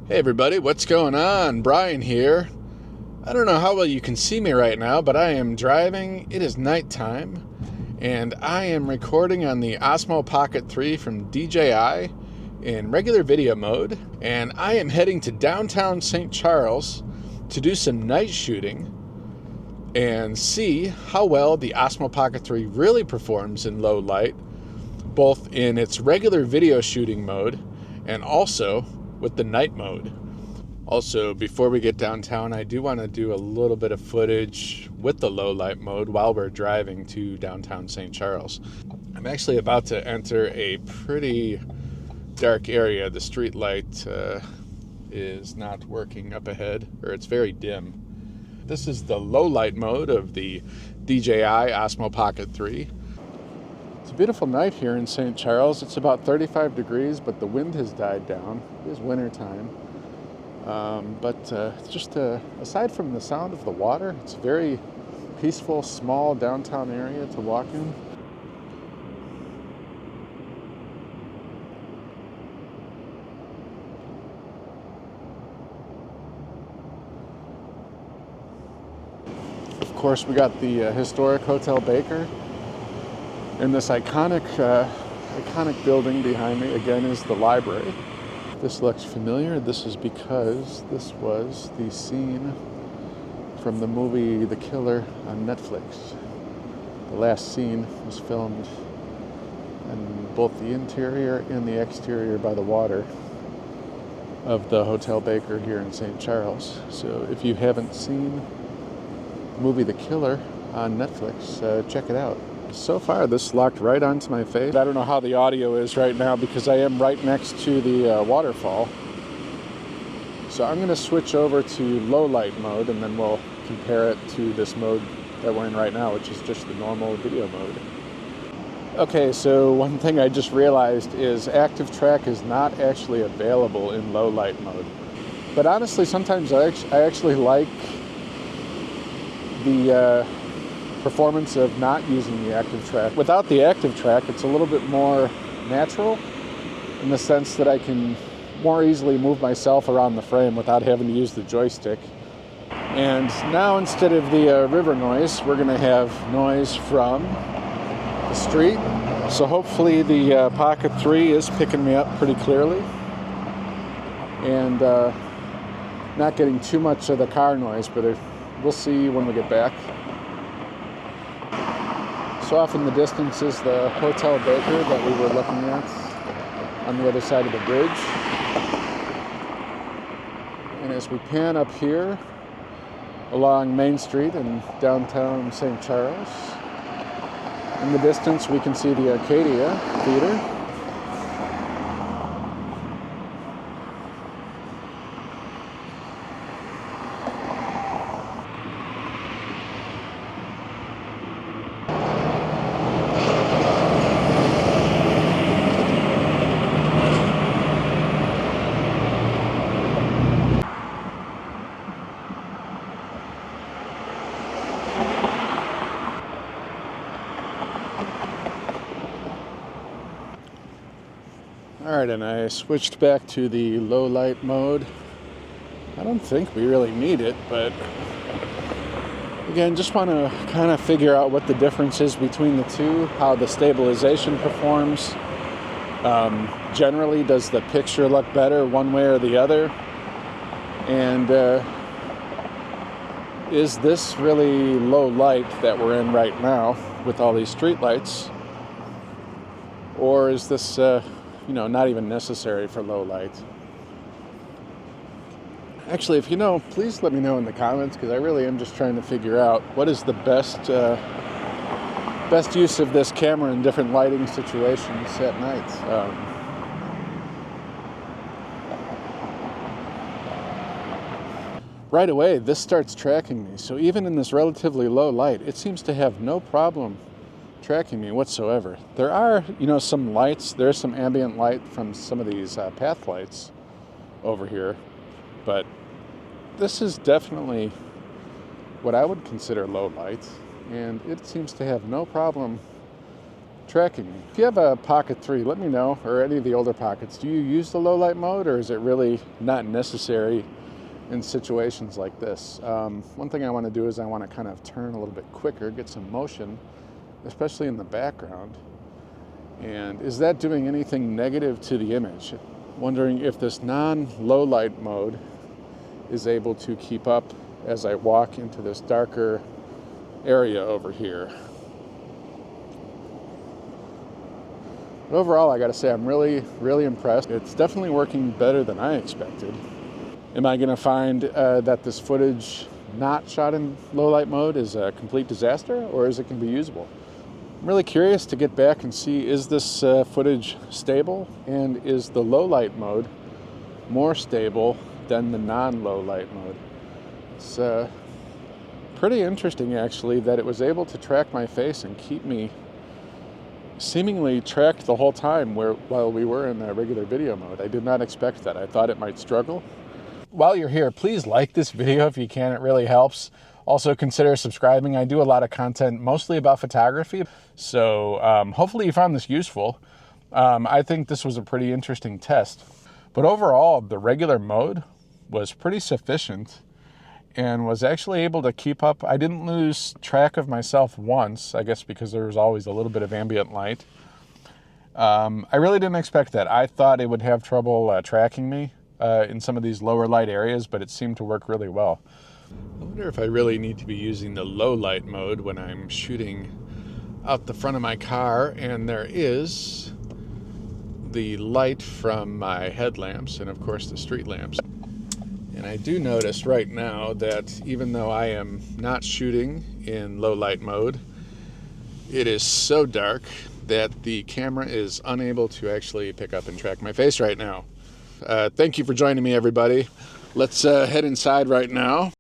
Hey everybody, what's going on? Brian here. I don't know how well you can see me right now, but I am driving. It is nighttime, and I am recording on the Osmo Pocket 3 from DJI in regular video mode, and I am heading to downtown St. Charles to do some night shooting and see how well the Osmo Pocket 3 really performs in low light, both in its regular video shooting mode and also with the night mode. Also, before we get downtown, I do want to do a little bit of footage with the low light mode while we're driving to downtown St. Charles. I'm actually about to enter a pretty dark area. The street light is not working up ahead, or it's very dim. This is the low light mode of the DJI Osmo Pocket 3. It's a beautiful night here in St. Charles. It's about 35 degrees, but the wind has died down. It is winter time. Aside from the sound of the water, it's a very peaceful, small downtown area to walk in. Of course, we got the historic Hotel Baker. And this iconic building behind me, again, is the library. If this looks familiar, this is because this was the scene from the movie The Killer on Netflix. The last scene was filmed in both the interior and the exterior by the water of the Hotel Baker here in St. Charles. So if you haven't seen the movie The Killer on Netflix, check it out. So far, this locked right onto my face. I don't know how the audio is right now because I am right next to the waterfall. So I'm going to switch over to low light mode, and then we'll compare it to this mode that we're in right now, which is just the normal video mode. Okay, so one thing I just realized is active track is not actually available in low light mode. But honestly, sometimes I actually like the performance of not using the active track. Without the active track, it's a little bit more natural in the sense that I can more easily move myself around the frame without having to use the joystick. And now, instead of the river noise, we're going to have noise from the street. So hopefully the Pocket 3 is picking me up pretty clearly and not getting too much of the car noise, but we'll see when we get back. So off in the distance is the Hotel Baker that we were looking at on the other side of the bridge. And as we pan up here along Main Street in downtown St. Charles, in the distance we can see the Arcada Theater. Alright, and I switched back to the low light mode. I don't think we really need it, but again, just want to kind of figure out what the difference is between the two, how the stabilization performs. Generally, does the picture look better one way or the other? And is this really low light that we're in right now with all these street lights? Or is this not even necessary for low light? Actually, if you know, please let me know in the comments, because I really am just trying to figure out what is the best use of this camera in different lighting situations at night. Right away, this starts tracking me. So even in this relatively low light, it seems to have no problem tracking me whatsoever. There are, some lights. There's some ambient light from some of these path lights over here, but this is definitely what I would consider low light, and it seems to have no problem tracking me. If you have a Pocket 3, let me know, or any of the older Pockets. Do you use the low light mode, or is it really not necessary in situations like this? One thing I want to do is I want to kind of turn a little bit quicker, get some motion, especially in the background. And is that doing anything negative to the image? Wondering if this non-low light mode is able to keep up as I walk into this darker area over here. But overall, I gotta say, I'm really, really impressed. It's definitely working better than I expected. Am I gonna find that this footage not shot in low light mode is a complete disaster, or is it gonna be usable? I'm really curious to get back and see, is this footage stable, and is the low light mode more stable than the non-low light mode? It's pretty interesting, actually, that it was able to track my face and keep me seemingly tracked the whole time while we were in regular video mode. I did not expect that. I thought it might struggle. While you're here, please like this video if you can. It really helps. Also consider subscribing. I do a lot of content mostly about photography, so hopefully you found this useful. I think this was a pretty interesting test. But overall, the regular mode was pretty sufficient and was actually able to keep up. I didn't lose track of myself once, I guess because there was always a little bit of ambient light. I really didn't expect that. I thought it would have trouble tracking me in some of these lower light areas, but it seemed to work really well. I wonder if I really need to be using the low light mode when I'm shooting out the front of my car and there is the light from my headlamps and of course the street lamps. And I do notice right now that even though I am not shooting in low light mode, it is so dark that the camera is unable to actually pick up and track my face right now. Thank you for joining me, everybody. Let's head inside right now